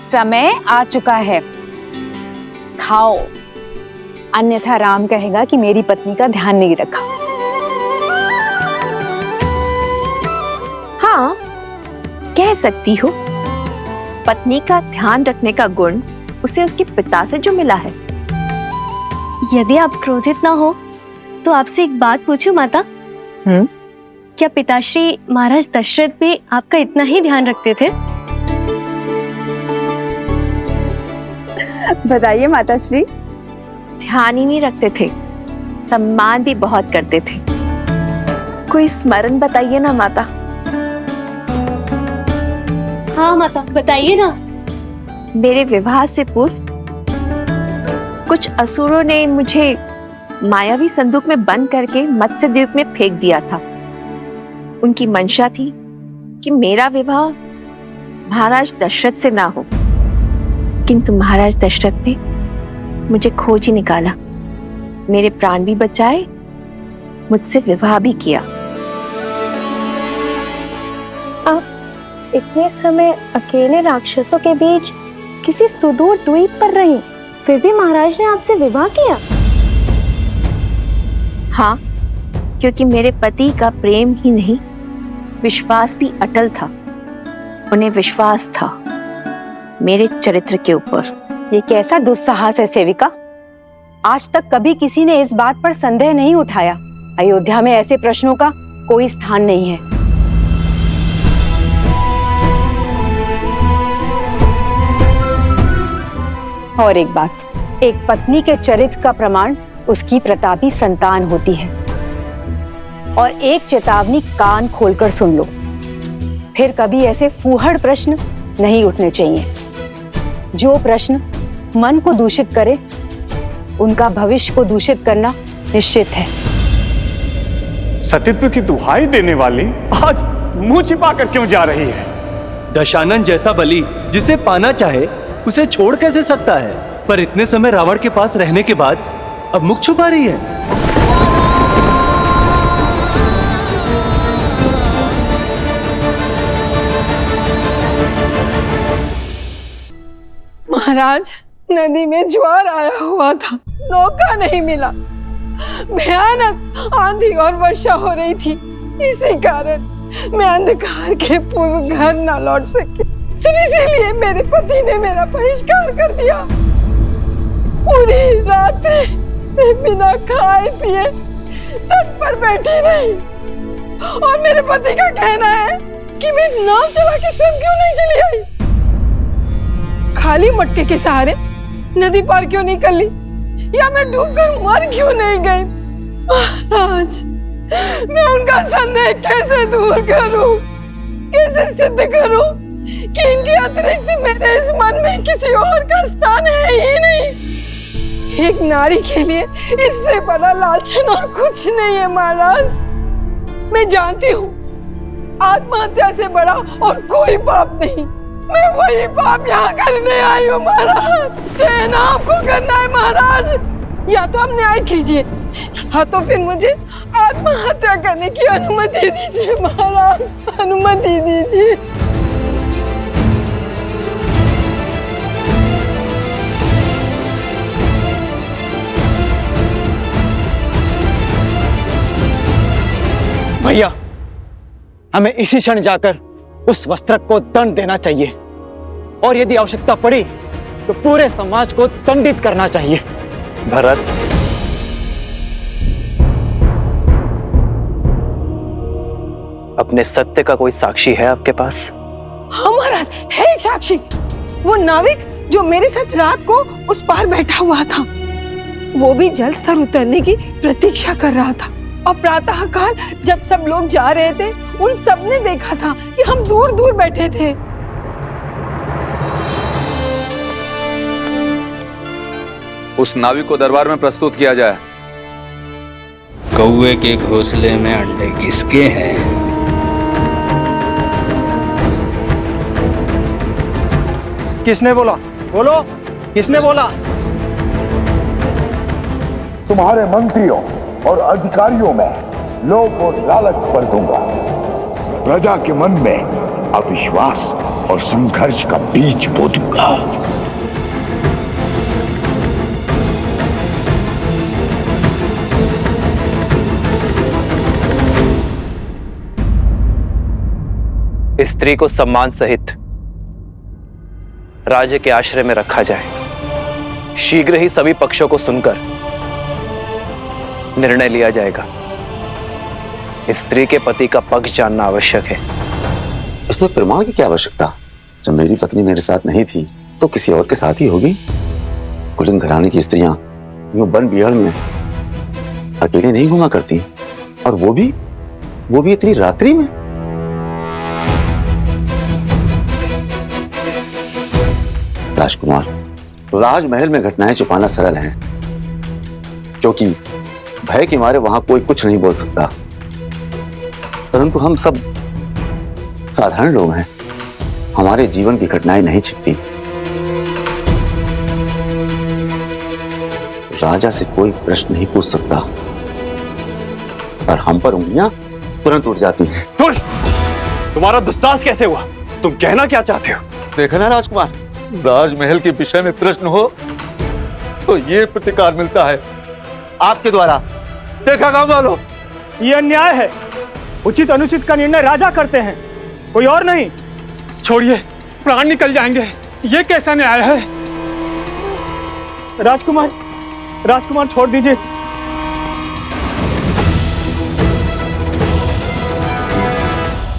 समय आ चुका है, खाओ, अन्यथा राम कहेगा कि मेरी पत्नी का ध्यान नहीं रखा। हाँ, कह सकती हो। पत्नी का ध्यान रखने का गुण उसे उसके पिता से जो मिला है। यदि आप क्रोधित ना हो तो आपसे एक बात पूछूं माता? क्या पिताश्री महाराज दशरथ भी आपका इतना ही ध्यान रखते थे? बताइए माताश्री। ध्यान ही नहीं रखते थे, सम्मान भी बहुत करते थे। कोई स्मरण बताइए ना माता। हाँ माता, बताइए ना। मेरे विवाह से पूर्व कुछ असुरों ने मुझे मायावी संदूक में बंद करके मत्स्य द्वीप में फेंक दिया था। उनकी मंशा थी कि मेरा विवाह महाराज दशरथ से ना हो, किंतु महाराज दशरथ ने मुझे खोज ही निकाला, मेरे प्राण भी बचाए, मुझसे विवाह भी किया। आप इतने समय अकेले राक्षसों के बीच किसी सुदूर द्वीप पर रही, फिर भी महाराज ने आपसे विवाह किया? हाँ, क्योंकि मेरे पति का प्रेम ही नहीं, विश्वास भी अटल था। उन्हें विश्वास था मेरे चरित्र के ऊपर। ये कैसा दुस्साहस है सेविका? आज तक कभी किसी ने इस बात पर संदेह नहीं उठाया। अयोध्या में ऐसे प्रश्नों का कोई स्थान नहीं है। और एक बात, एक पत्नी के चरित्र का प्रमाण उसकी प्रतापी संतान होती है। और एक चेतावनी कान खोलकर सुन लो, फिर कभी ऐसे फूहड़ प्रश्न नहीं उठने चाहिए। जो प्रश्न मन को दूषित करे, उनका भविष्य को दूषित करना निश्चित है। सतीत्व की दुहाई देने वाली आज मुंह छिपाकर क्यों जा रही है? दशानन जैसा बलि जिसे पाना चाहे उसे छोड़ कैसे सकता है? पर इतने समय रावण के पास रहने के बाद अब मुख छुपा रही है। महाराज, नदी में ज्वार आया हुआ था, नौका नहीं मिला, भयानक आंधी और वर्षा हो रही थी। इसी कारण मैं अंधकार के पूर्व घर न लौट सकी। सिर्फ इसीलिए मेरे पति ने मेरा बहिष्कार कर दिया। पूरी रात मैं बिना खाए पिए तट पर बैठी रही और मेरे पति का कहना है कि मैं नाव चला के स्वयं क्यों नहीं चली आई, खाली मटके के सहारे नदी पार क्यों नहीं कर ली, या मैं डूबकर मर क्यों नहीं गई। महाराज, मैं उनका संदेह कैसे दूर करूं, कैसे सिद्ध करूं कि इनके अतिरिक्त मेरे इस मन में किसी और का स्थान है ही नहीं। एक नारी के लिए इससे बड़ा लालचन और कुछ नहीं है महाराज। मैं जानती हूँ आत्महत्या से बड़ा और कोई पाप नहीं। मैं वही पाप यहाँ करने आई हूँ महाराज। चयन आपको करना है महाराज। या तो आप न्याय कीजिए या तो फिर मुझे आत्महत्या करने की अनुमति दीजिए महाराज, अनुमति दीजिए। भैया, हमें इसी क्षण जाकर उस वस्त्रक को दंड देना चाहिए और यदि आवश्यकता पड़ी तो पूरे समाज को दंडित करना चाहिए। भरत, अपने सत्य का कोई साक्षी है आपके पास? हाँ महाराज, है एक साक्षी। वो नाविक जो मेरे साथ रात को उस पार बैठा हुआ था, वो भी जल स्तर उतरने की प्रतीक्षा कर रहा था। और प्रातः काल जब सब लोग जा रहे थे, उन सब ने देखा था कि हम दूर दूर बैठे थे। उस नाविक को दरबार में प्रस्तुत किया जाए। कौवे के घोंसले में अंडे किसके हैं? किसने बोला? बोलो, किसने बोला? तुम्हारे मंत्रियों और अधिकारियों में लोभ और लालच भर दूंगा। प्रजा के मन में अविश्वास और संघर्ष का बीज बो दूंगा। स्त्री को सम्मान सहित राज्य के आश्रय में रखा जाए। शीघ्र ही सभी पक्षों को सुनकर निर्णय लिया जाएगा। स्त्री के पति का पक्ष जानना आवश्यक है। इसमें प्रमाण की क्या आवश्यकता? जब मेरी पत्नी मेरे साथ नहीं थी तो किसी और के साथ ही होगी। कुलीन घराने की स्त्रियां यूं वन बिहार में अकेले नहीं घुमा करती, और वो भी इतनी रात्रि में। राजकुमार, राजमहल में घटनाएं छुपाना सरल है, क्योंकि भय के मारे वहां कोई कुछ नहीं बोल सकता। परंतु हम सब साधारण लोग हैं, हमारे जीवन की घटनाएं नहीं छिपती। राजा से कोई प्रश्न नहीं पूछ सकता, पर हम पर उंगलियां तुरंत उठ जाती हैं। दुष्ट! तुम्हारा दुस्साहस कैसे हुआ? तुम कहना क्या चाहते हो? देखा ना राजकुमार, राजमहल के विषय में प्रश्न हो तो ये प्रतिकार मिलता है आपके द्वारा। देखा गांव वालों, ये अन्याय है। उचित अनुचित का निर्णय राजा करते हैं, कोई और नहीं। छोड़िए, प्राण निकल जाएंगे। ये कैसा न्याय है? राजकुमार छोड़ दीजिए।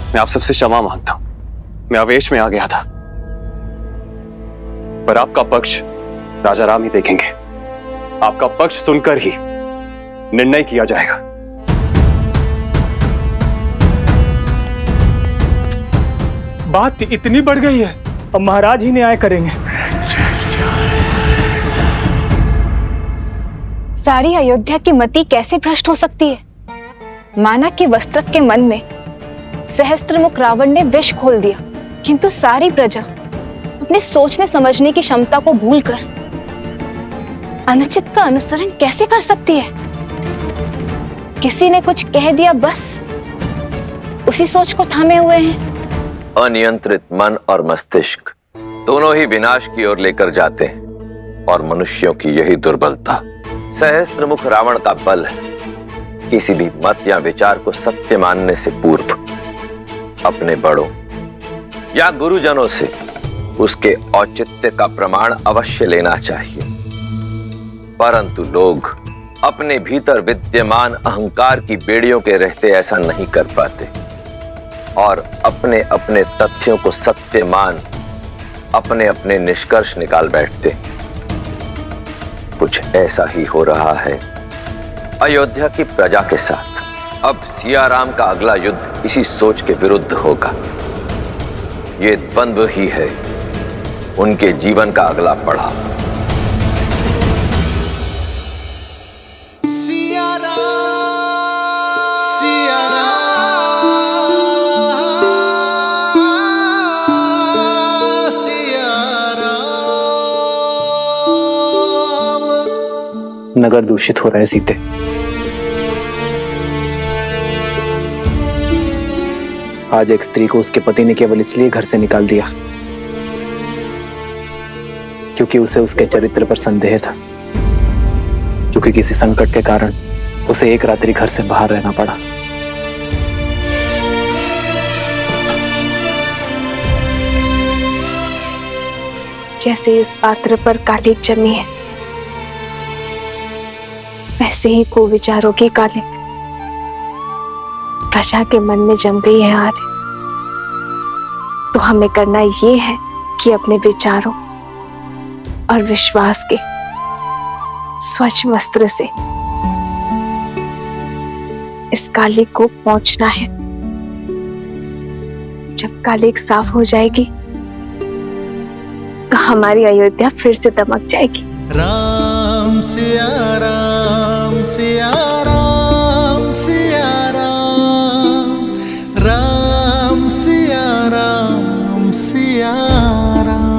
मैं आप सबसे क्षमा मांगता हूं, मैं आवेश में आ गया था। पर आपका पक्ष राजा राम ही देखेंगे। आपका पक्ष सुनकर ही निर्णय किया जाएगा। बात इतनी बढ़ गई है, अब महाराज ही न्याय करेंगे। सारी अयोध्या की मति कैसे भ्रष्ट हो सकती है? माना कि वस्त्रक के मन में सहस्त्रमुख रावण ने विष खोल दिया, किंतु सारी प्रजा अपने सोचने समझने की क्षमता को भूलकर अनुचित का अनुसरण कैसे कर सकती है? किसी ने कुछ कह दिया, बस उसी सोच को थामे हुए हैं। अनियंत्रित मन और मस्तिष्क दोनों ही विनाश की ओर लेकर जाते हैं, और मनुष्यों की यही दुर्बलता सहस्त्रमुख रावण का बल है। किसी भी मत या विचार को सत्य मानने से पूर्व अपने बड़ों या गुरुजनों से उसके औचित्य का प्रमाण अवश्य लेना चाहिए। परंतु लोग अपने भीतर विद्यमान अहंकार की बेड़ियों के रहते ऐसा नहीं कर पाते, और अपने अपने तथ्यों को सत्य मान अपने अपने निष्कर्ष निकाल बैठते। कुछ ऐसा ही हो रहा है अयोध्या की प्रजा के साथ। अब सियाराम का अगला युद्ध इसी सोच के विरुद्ध होगा। ये द्वंद्व ही है उनके जीवन का अगला पड़ाव। नगर दूषित हो रहा है सीते। आज एक स्त्री को उसके पति ने केवल इसलिए घर से निकाल दिया क्योंकि उसे उसके चरित्र पर संदेह था, क्योंकि किसी संकट के कारण उसे एक रात्रि घर से बाहर रहना पड़ा। जैसे इस पात्र पर कालिक जमी है, वैसे ही कुविचारों की कालिक प्रजा के मन में जम गई है आर्य। तो हमें करना ये है कि अपने विचारों और विश्वास के स्वच्छ वस्त्र से इस कालिक को पोंछना है। जब कालिक साफ हो जाएगी तो हमारी अयोध्या फिर से दमक जाएगी। राम सिया राम सिया राम सिया राम, राम सिया राम सिया राम।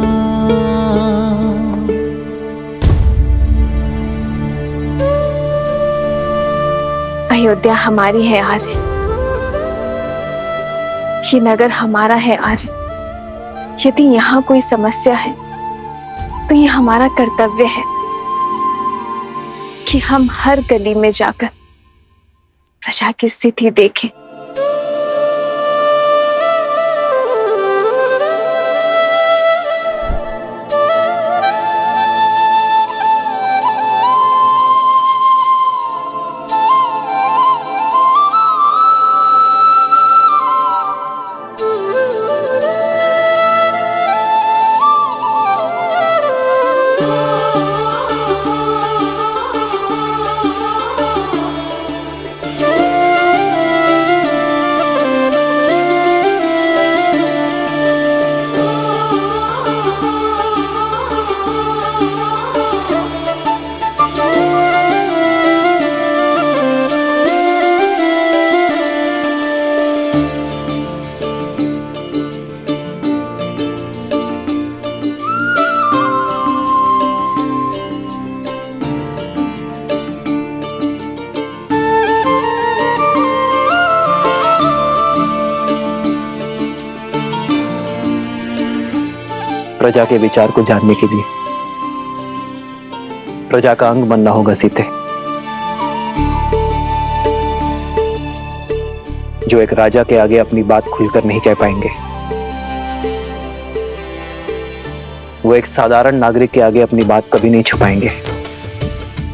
अयोध्या हमारी है आर्य, ये नगर हमारा है आर्य। यदि यहाँ कोई समस्या है तो ये हमारा कर्तव्य है कि हम हर गली में जाकर प्रजा की स्थिति देखें। प्रजा के विचार को जानने के लिए प्रजा का अंग बनना होगा सीते। जो एक राजा के आगे अपनी बात खुलकर नहीं कह पाएंगे, वो एक साधारण नागरिक के आगे अपनी बात कभी नहीं छुपाएंगे।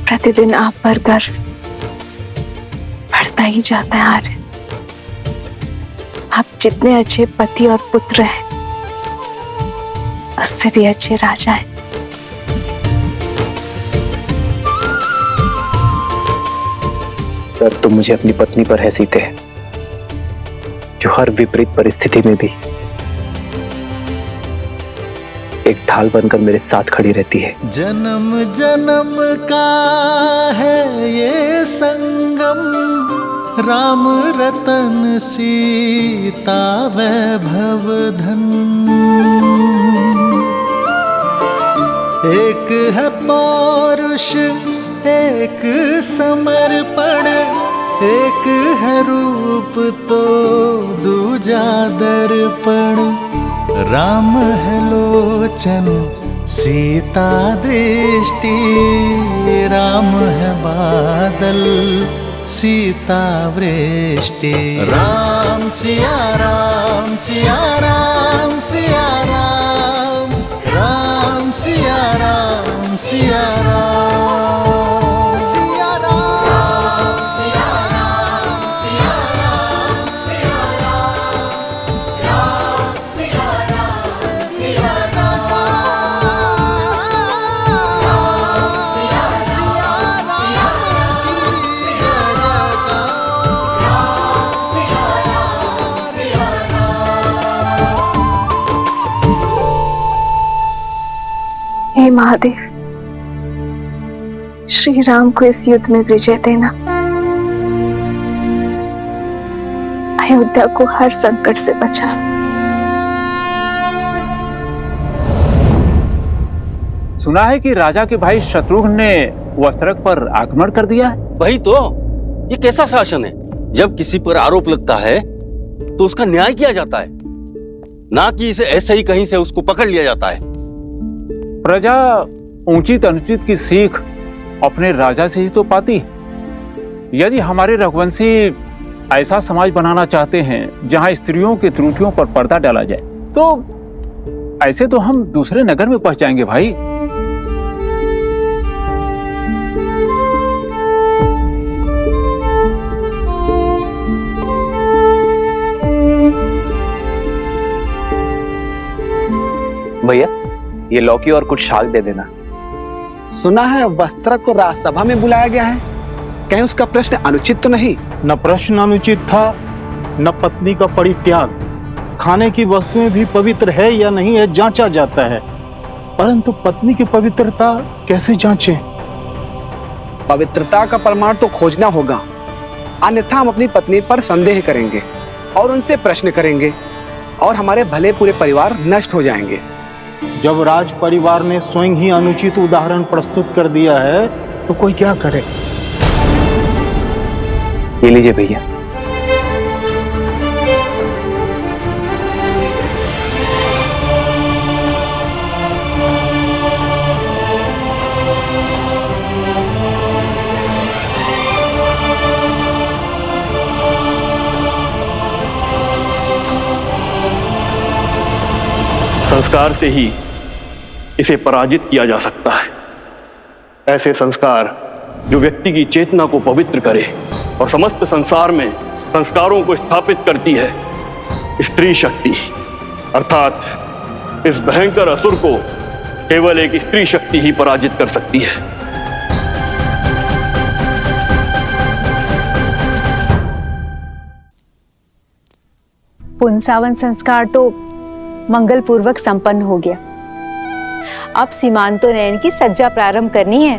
प्रतिदिन आप पर गर्व बढ़ता ही जाता है आर्य। आप जितने अच्छे पति और पुत्र हैं, उससे भी अच्छे राजा हैं। सर, तुम मुझे अपनी पत्नी पर है सीते, जो हर विपरीत परिस्थिति में भी एक ढाल बनकर मेरे साथ खड़ी रहती है। जन्म जन्म का है ये संगम, राम रतन सीता वैभव धन। एक है पौरुष एक समर्पण, एक है रूप तो दूजा दर्पण। राम है लोचन सीता दृष्टि, राम है बादल सीता वृष्टि। राम सिया राम सिया राम सिया राम, राम सिया राम सिया राम सिया राम सिया राम सिया राम सिया राम, राम सिया राम सिया राम, राम सिया राम की जय जयकार, राम सिया राम सिया राम। हे महादेव, श्री राम को इस युद्ध में विजय देना, अयोध्या को हर संकट से बचा। सुना है कि राजा के भाई शत्रुघ्न ने वस्त्रक पर आक्रमण कर दिया है। वही तो, ये कैसा शासन है? जब किसी पर आरोप लगता है तो उसका न्याय किया जाता है, ना कि इसे ऐसे ही कहीं से उसको पकड़ लिया जाता है। प्रजा उचित अनुचित की सीख अपने राजा से ही तो पाती। यदि हमारे रघुवंशी ऐसा समाज बनाना चाहते हैं जहां स्त्रियों की त्रुटियों पर पर्दा डाला जाए, तो ऐसे तो हम दूसरे नगर में पहुंच जाएंगे भाई। भैया, ये लौकी और कुछ शाक दे देना। सुना है वस्त्रक को राजसभा में बुलाया गया है, कहीं उसका प्रश्न अनुचित तो नहीं? न प्रश्न अनुचित था, न पत्नी का परित्याग। खाने की वस्तुएं भी पवित्र है या नहीं है जांचा जाता है, परंतु पत्नी की पवित्रता कैसे जांचें? पवित्रता का प्रमाण तो खोजना होगा, अन्यथा हम अपनी पत्नी पर संदेह करेंगे और उनसे प्रश्न करेंगे और हमारे भले पूरे परिवार नष्ट हो जाएंगे। जब राज परिवार ने स्वयं ही अनुचित उदाहरण प्रस्तुत कर दिया है तो कोई क्या करे? ये लीजिए भैया। संस्कार से ही इसे पराजित किया जा सकता है। ऐसे संस्कार जो व्यक्ति की चेतना को पवित्र करे और समस्त संसार में संस्कारों को स्थापित करती है, स्त्री शक्ति, अर्थात इस भयंकर असुर को केवल एक स्त्री शक्ति ही पराजित कर सकती है। पुंसावन संस्कार तो मंगल पूर्वक संपन्न हो गया। अब सीमांतो नयन की सज्जा प्रारंभ करनी है।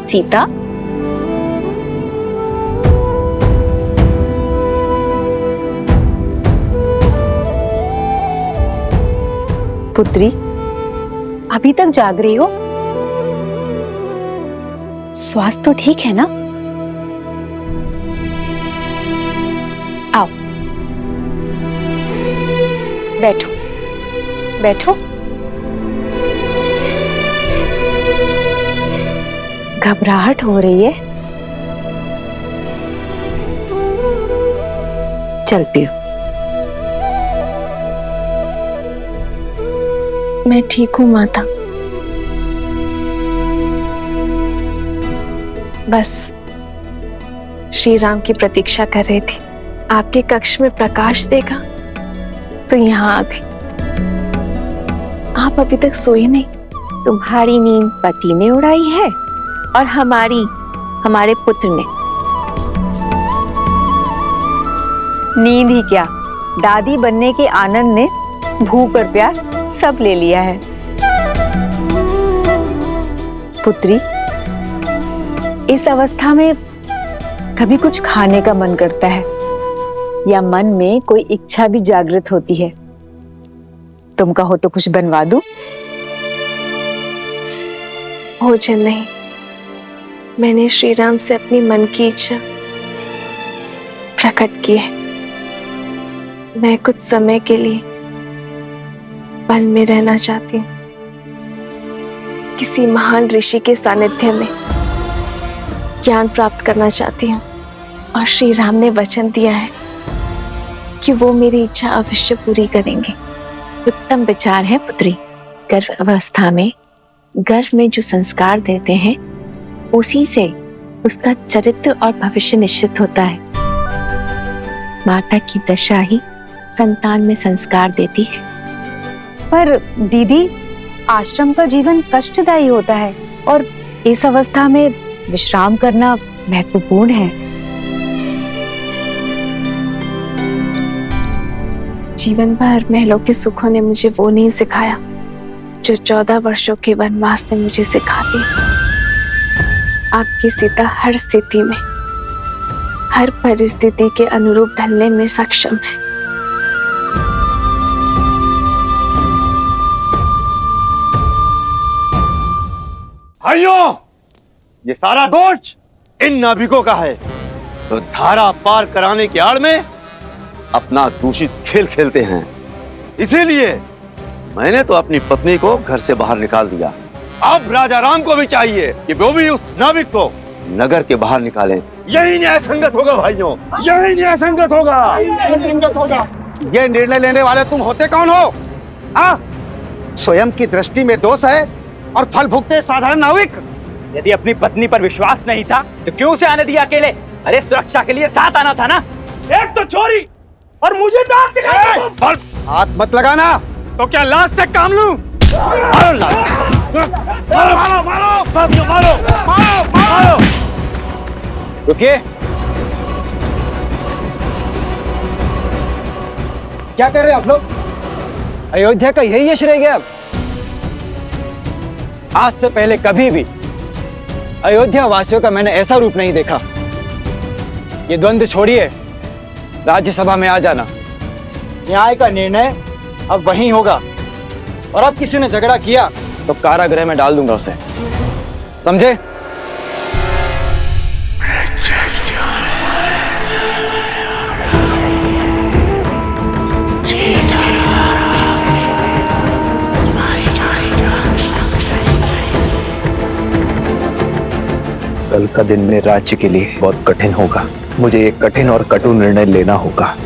सीता, पुत्री, अभी तक जाग रही हो? स्वास्थ्य तो ठीक है ना? आओ, बैठो बैठो। घबराहट हो रही है? चल पियो। मैं ठीक हूँ माता। बस श्री राम की प्रतीक्षा कर रही थी। आपके कक्ष में प्रकाश देखा तो यहाँ आ गई। आप अभी तक सोए नहीं। तुम्हारी नींद पति ने उड़ाई है और हमारे पुत्र ने। नींद ही क्या, दादी बनने के आनंद ने भूख और प्यास सब ले लिया है। पुत्री, इस अवस्था में कभी कुछ खाने का मन करता है या मन में कोई इच्छा भी जागृत होती है। तुम कहो तो कुछ बनवा दूं? भोजन नहीं, मैंने श्री राम से अपनी मन की इच्छा प्रकट की है। मैं कुछ समय के लिए वन में रहना चाहती हूँ, किसी महान ऋषि के सानिध्य में ज्ञान प्राप्त करना चाहती हूँ। और श्री राम ने वचन दिया है कि वो मेरी इच्छा अवश्य पूरी करेंगे। उत्तम विचार है पुत्री। गर्भ अवस्था में गर्भ में जो संस्कार देते हैं उसी से उसका चरित्र और भविष्य निश्चित होता है। माता की दशा ही संतान में संस्कार देती है। पर दीदी, आश्रम का जीवन कष्टदायी होता है और इस अवस्था में विश्राम करना महत्वपूर्ण है। जीवन भर महलों के सुखों ने मुझे वो नहीं सिखाया जो 14 वर्षों के वनवास ने मुझे सिखा दी। आपकी सीता हर स्थिति में, हर परिस्थिति के अनुरूप ढलने में सक्षम है। भाइयों, ये सारा दोष इन नाभिकों का है, तो धारा पार कराने की आड़ में अपना दूषित खेल खेलते हैं। इसीलिए मैंने तो अपनी पत्नी को घर से बाहर निकाल दिया। अब राजा राम को भी चाहिए कि वो भी उस नाविक को नगर के बाहर निकालें। यही न्याय संगत होगा भाइयों, यही न्याय संगत होगा। ये निर्णय लेने वाले तुम होते कौन हो? हाँ, स्वयं की दृष्टि में दोष है और फल भुगते साधारण नाविक। यदि अपनी पत्नी पर विश्वास नहीं था तो क्यों उसे आने दिया अकेले? अरे सुरक्षा के लिए साथ आना था ना। एक तो चोरी और मुझे डांट दिखाया। हाथ मत लगाना। तो क्या लाश से काम लूं? मारो मारो मारो मारो मारो। रुकिए, क्या कर रहे हैं आप लोग? अयोध्या का यही यश रह गया अब? आज से पहले कभी भी अयोध्या वासियों का मैंने ऐसा रूप नहीं देखा। ये द्वंद्व छोड़िए, राज्यसभा में आ जाना। न्याय का निर्णय अब वहीं होगा और अब किसी ने झगड़ा किया तो कारागृह में डाल दूंगा उसे, समझे? कल का दिन मेरे राज्य के लिए बहुत कठिन होगा। मुझे एक कठिन और कटु निर्णय लेना होगा।